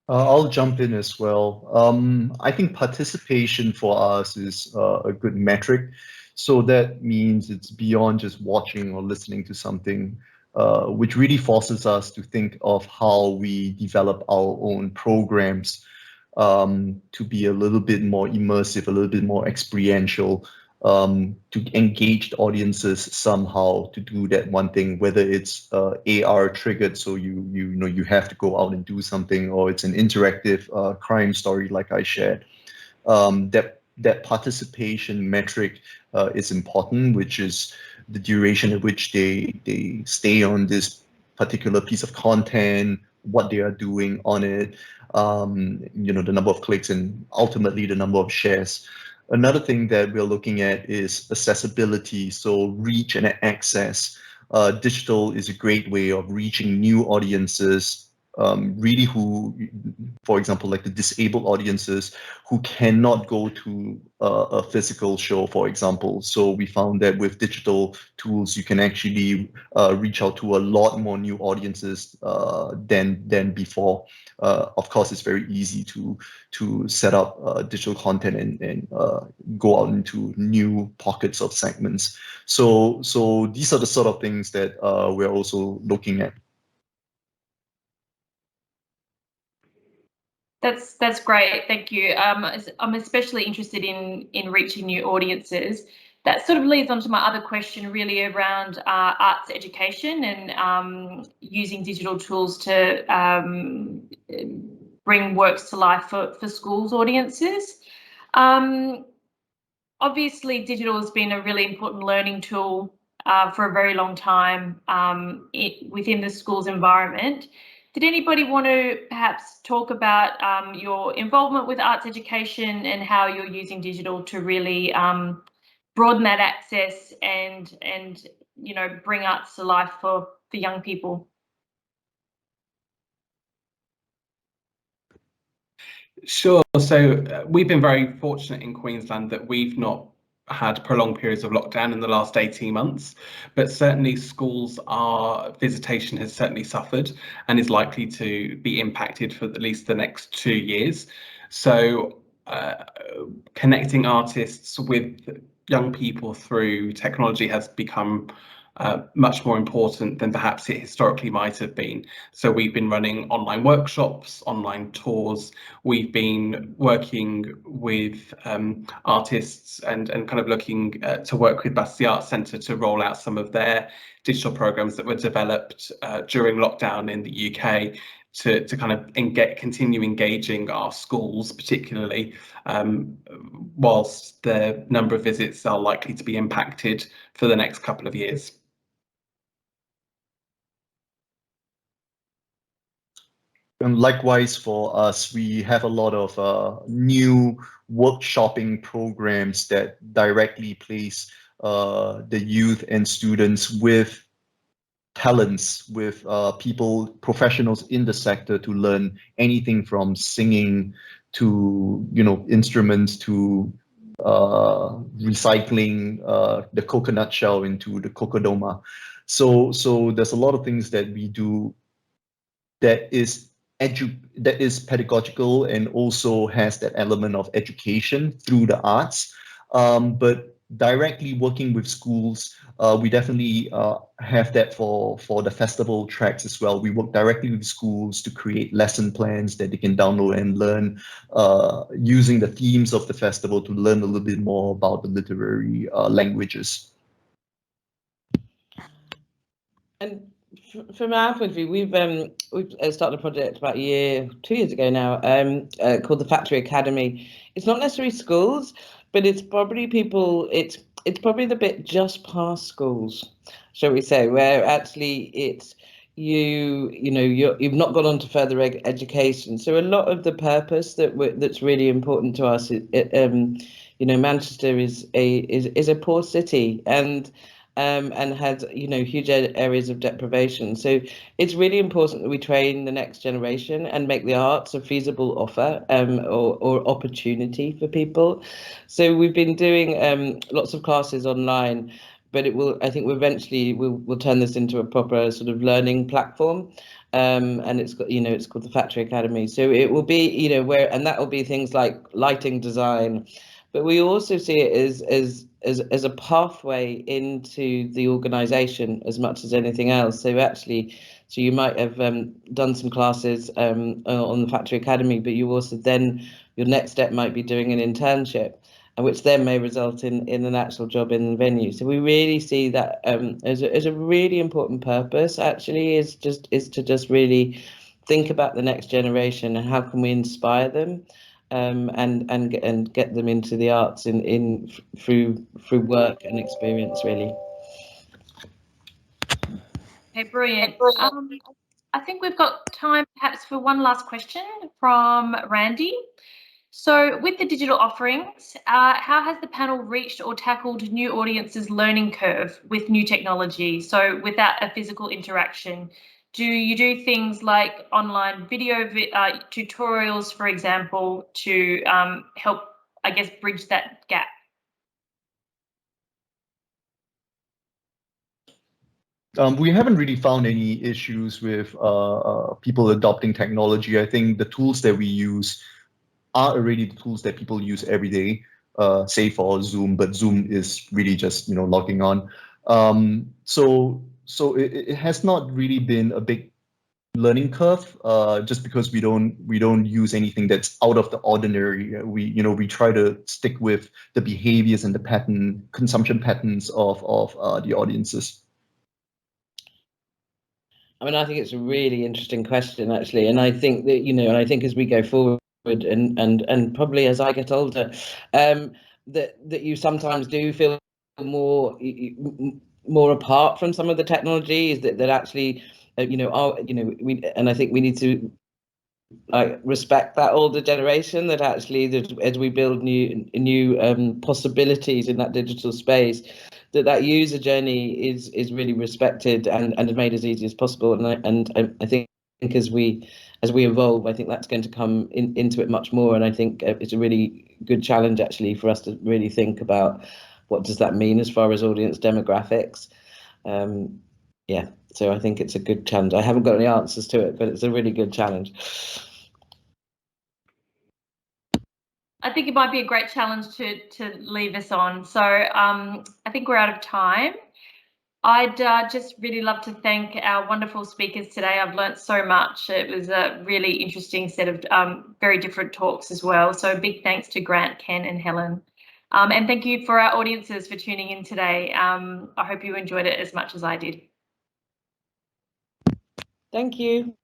I'll jump in as well. I think participation for us is a good metric. So that means it's beyond just watching or listening to something, which really forces us to think of how we develop our own programs to be a little bit more immersive, a little bit more experiential, to engage audiences somehow to do that one thing, whether it's AR triggered, so you have to go out and do something, or it's an interactive crime story like I shared. That participation metric is important, which is the duration at which they stay on this particular piece of content, what they are doing on it, the number of clicks, and ultimately the number of shares. Another thing that we're looking at is accessibility, so reach and access. Digital is a great way of reaching new audiences, really who, for example, like the disabled audiences who cannot go to a physical show, for example. So we found that with digital tools, you can actually reach out to a lot more new audiences than before. Of course, it's very easy to set up digital content and go out into new pockets of segments. So these are the sort of things that we're also looking at. That's great, thank you. I'm especially interested in reaching new audiences. That sort of leads on to my other question, really around arts education and using digital tools to bring works to life for schools audiences. Obviously, digital has been a really important learning tool for a very long time within the school's environment. Did anybody want to perhaps talk about your involvement with arts education and how you're using digital to really broaden that access and bring arts to life for young people? Sure. So we've been very fortunate in Queensland that we've not had prolonged periods of lockdown in the last 18 months, but certainly schools, our visitation has certainly suffered and is likely to be impacted for at least the next 2 years. So connecting artists with young people through technology has become much more important than perhaps it historically might have been. So we've been running online workshops, online tours. We've been working with artists and kind of looking to work with Battersea Arts Centre to roll out some of their digital programs that were developed during lockdown in the UK to kind of continue engaging our schools, particularly whilst the number of visits are likely to be impacted for the next couple of years. And likewise for us, we have a lot of new workshopping programs that directly place the youth and students with talents, with people, professionals in the sector to learn anything from singing to, instruments to recycling the coconut shell into the cocodoma. So there's a lot of things that we do that is pedagogical and also has that element of education through the arts. But directly working with schools, we definitely have that for the festival tracks as well. We work directly with schools to create lesson plans that they can download and learn using the themes of the festival to learn a little bit more about the literary languages. And from our point of view, we've started a project about 2 years ago now, called the Factory Academy. It's not necessarily schools, but it's probably people. It's probably the bit just past schools, shall we say, where actually it's you've not gone on to further education. So a lot of the purpose that's really important to us, Manchester is a poor city and had huge areas of deprivation. So it's really important that we train the next generation and make the arts a feasible offer or opportunity for people. So we've been doing lots of classes online, but I think we'll turn this into a proper sort of learning platform. And it's called the Factory Academy. So it will be, and that will be things like lighting design, but we also see it as a pathway into the organisation as much as anything else. So you might have done some classes on the Factory Academy, but you also then your next step might be doing an internship, which then may result in an actual job in the venue. So we really see that as a really important purpose. Actually, is to just really think about the next generation and how can we inspire them. And get them into the arts through work and experience, really. Okay, brilliant. I think we've got time perhaps for one last question from Randy. So with the digital offerings, how has the panel reached or tackled new audiences' learning curve with new technology? So without a physical interaction, do you do things like online video tutorials, for example, to help, I guess, bridge that gap? We haven't really found any issues with people adopting technology. I think the tools that we use are already the tools that people use every day, save for Zoom, but Zoom is really just, logging on. So it has not really been a big learning curve, just because we don't use anything that's out of the ordinary. We try to stick with the behaviors and the consumption patterns of the audiences. I mean, I think it's a really interesting question, actually, and I think that and I think as we go forward and probably as I get older, that you sometimes do feel more apart from some of the technologies that actually and I think we need to respect that older generation, that actually that as we build new possibilities in that digital space, that user journey is really respected and is made as easy as possible. And I think as we evolve, I think that's going to come into it much more. And I think it's a really good challenge, actually, for us to really think about what does that mean as far as audience demographics. Yeah, so I think it's a good challenge. I haven't got any answers to it, but it's a really good challenge. I think it might be a great challenge to leave us on. So I think we're out of time. I'd just really love to thank our wonderful speakers today. I've learnt so much. It was a really interesting set of very different talks as well. So big thanks to Grant, Ken and Helen. And thank you for our audiences for tuning in today. I hope you enjoyed it as much as I did. Thank you.